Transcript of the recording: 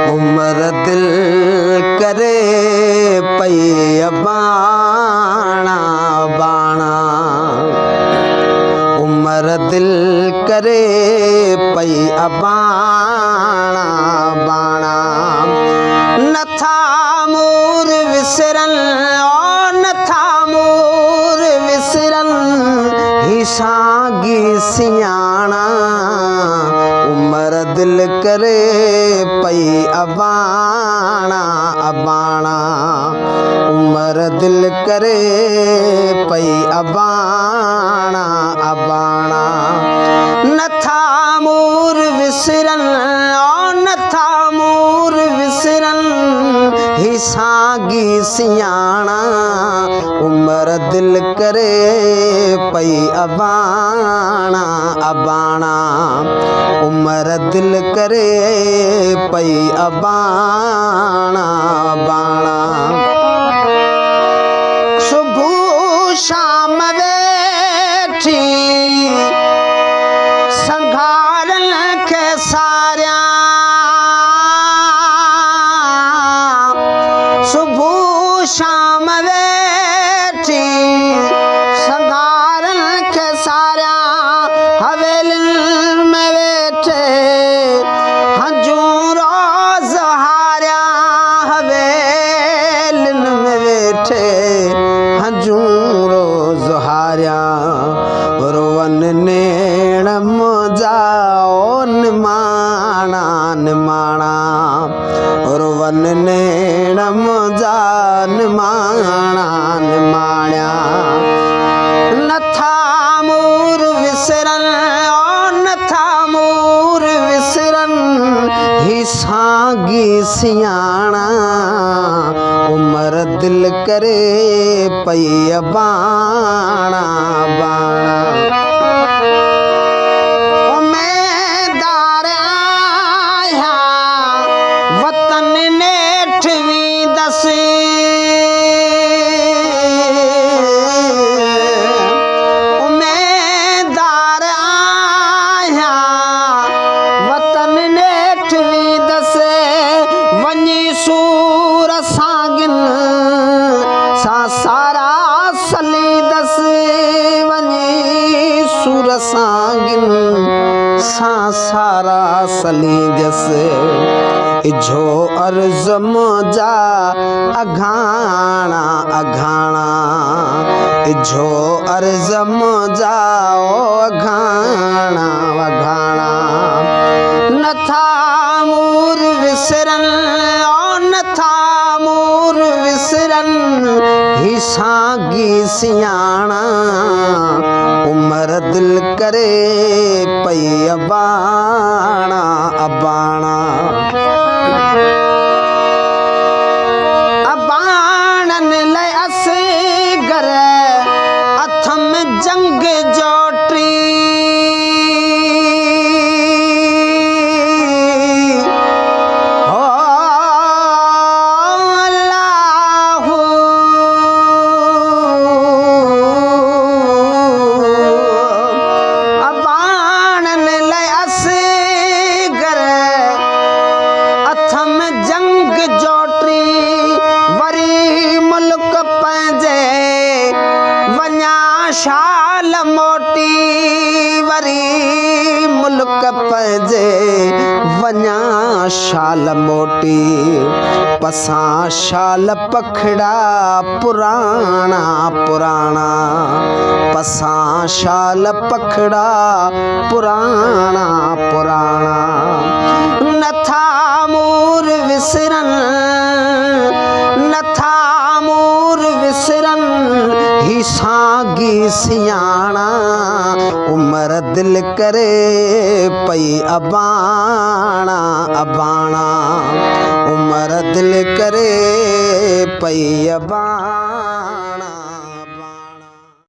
उम्र दिल करे पई बाणा बाणा, उम्र दिल करे पई बाणा बाणा। नथा मूर विसरन ओ नथा मूर विसरन ही सागी सियाणा। उम्र दिल करे पई बाणा बाणा, उम्र दिल करे पई बाणा बाणा। नथा मूर विसरन ओ नथा मूर विसरन ही सागी सियाणा। उम्र दिल करे पई बाणा बाणा, उम्र दिल करे पई बाणा बाणा। सुबह शाम वेठी संघारन के सारिया, सुबह शाम वेठी संघारन के सारिया। हवेलिन में बैठे हजूं रोज हारिया, हवेलिन में बैठे हजूं रोज हारिया। रोवन नेण मुझा ओ निमाणा निमाणा, रोवन नेण मुझा निमाणा निमाणा। नथा मूर विसरन ओ नथा मूर विसरन ही सागी सियाणा। उम्र दिल करे पई बाणा बाणा। उम्मीदार आया वतन नेठवी दसी, उम्मीदार आया वतन नेठवी दसे। वञी सूर सागिन सा सारा सली दस, वञी सूर सागिन सा सारा सली दस। इझो अर्ज़ मुझा अघाणा अघाणा, इझो अर्ज़ मुझा ओ अघाणा अघाणा। नथा मूर विसरन ओ नथा मूर विसरन ही सागी सियाणा। उम्र दिल करे पई बाणा बाणा। बाणन लय असगर अथम जंग जोटी, शाल मोटी वरी मुल्क पंहिंजे वञा शाल मोटी। पसां शाल पखड़ा पुराणा पुराणा, पसां शाल पखड़ा पुराणा पुराणा। नथा मूर विसरन नथा मूर विसरन ही सागी सियाणा। उम्र दिल करे पई बाणा बाणा, उम्र दिल करे पई बाणा।